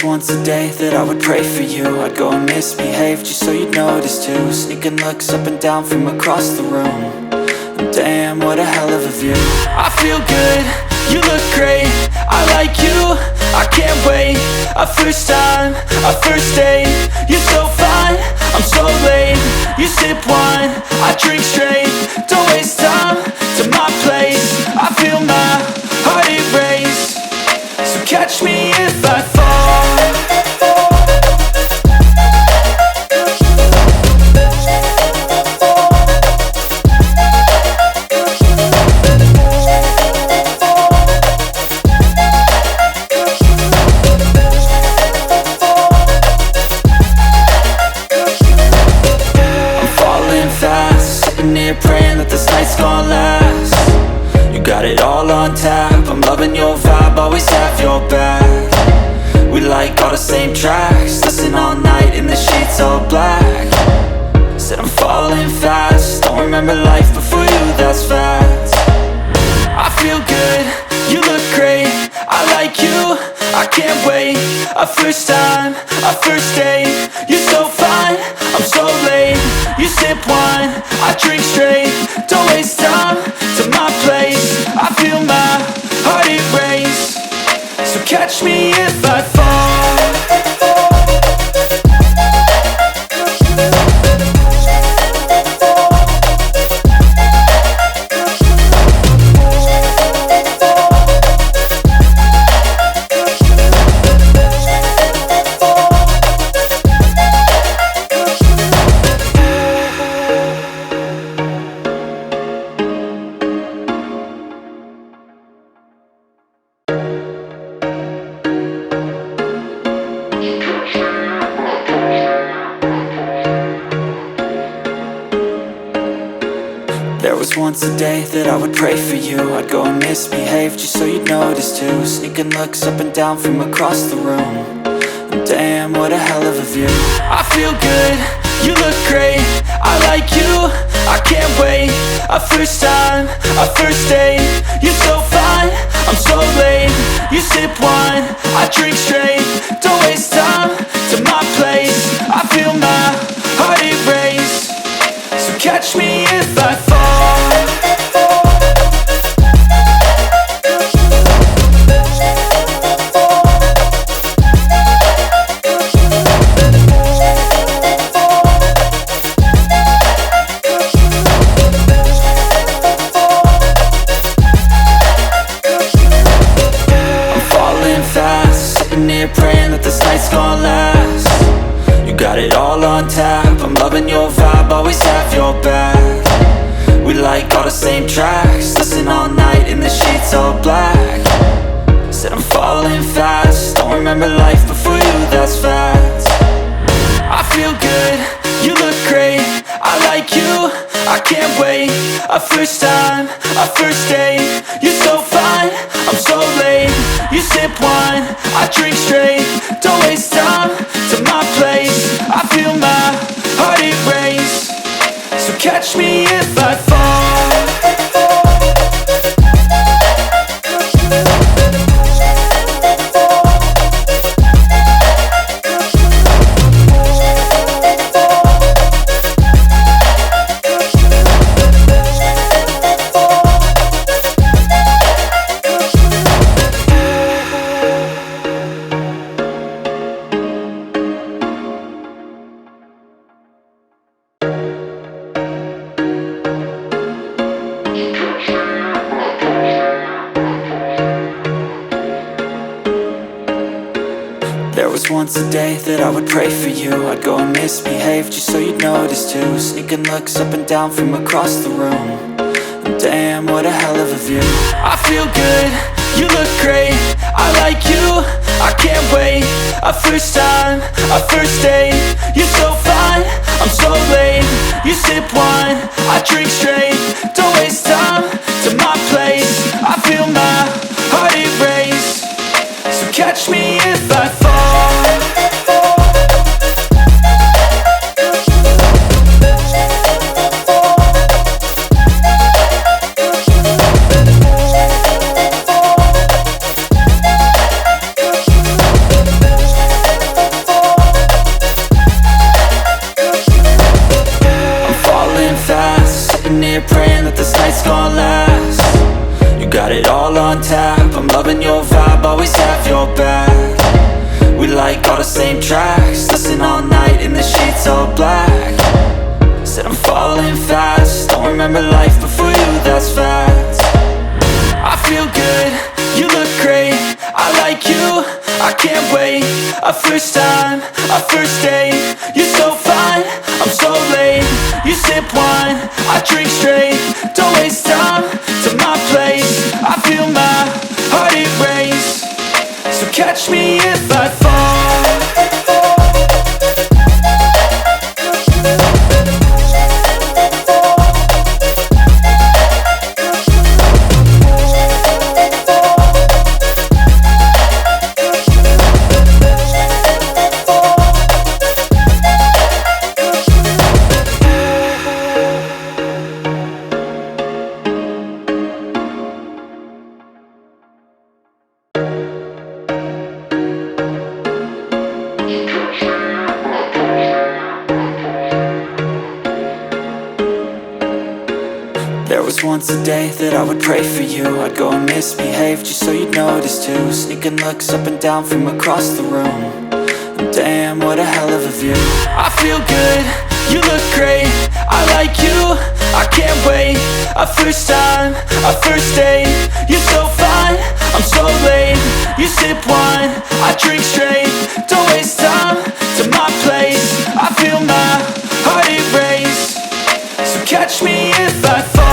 once a day that I would pray for you. I'd go and misbehave just so you'd notice too. Sneaking looks up and down from across the room. And damn, what a hell of a view. I feel good, you look great, I like you, I can't wait. A first time, a first date, you're so fine, I'm so late. You sip wine, I drink straight, don't waste time to my place. I feel my heart erase, so catch me if I fall. Praying that this night's gonna last. You got it all on tap, I'm loving your vibe, always have your back. We like all the same tracks, listen all night in the sheets all black. Said I'm falling fast, don't remember life before you, that's fact. I feel good, you look great, I like you, I can't wait. A first time, a first date, you're so fine, I'm so late. You sip wine, I drink straight, don't waste time to my place. I feel my heart erase, so catch me if I fall. There was once a day that I would pray for you. I'd go and misbehave just so you'd notice too. Sneaking looks up and down from across the room. And damn, what a hell of a view. I feel good, you look great, I like you, I can't wait. A first time, a first date, you're so fine, I'm so late. You sip wine, I drink straight, don't waste time to my place. I feel my heart erase, so catch me if I fall. Praying that this night's gonna last. You got it all on tap, I'm loving your vibe, always have your back. We like all the same tracks, listen all night in the sheets all black. Said I'm falling fast, don't remember life before you, that's fact. I feel good, you look great, I like you, I can't wait. A first time, a first date, you're so fine, I'm so late. You sip wine, I drink straight, don't waste time to my place. I feel my heart erase, so catch me if I fall. There was once a day that I would pray for you. I'd go and misbehave just so you'd notice too. Sneaking looks up and down from across the room. And damn, what a hell of a view. I feel good, you look great, I like you, I can't wait. A first time, a first date, you're so fine, I'm so late. You sip wine, I drink straight, don't waste time to my place. I feel my heart erase, so catch me if I fall. loving your vibe, always have your back. We like all the same tracks, listen all night in the sheets all black. Said I'm falling fast, don't remember life before you, that's fact. I feel good, you look great, I like you, I can't wait. A first time, a first date, you're so fine, I'm so late. You sip wine, I drink straight, don't waste time to my place. I feel my heart erase, so catch me if I fall. There was once a day that I would pray for you. I'd go and misbehave just so you'd notice too. Sneaking looks up and down from across the room, and damn, what a hell of a view. I feel good, you look great, I like you, I can't wait. A first time, a first date, you're so fine, I'm so late. You sip wine, I drink straight, don't waste time to my place. I feel my heart erase, so catch me if I fall.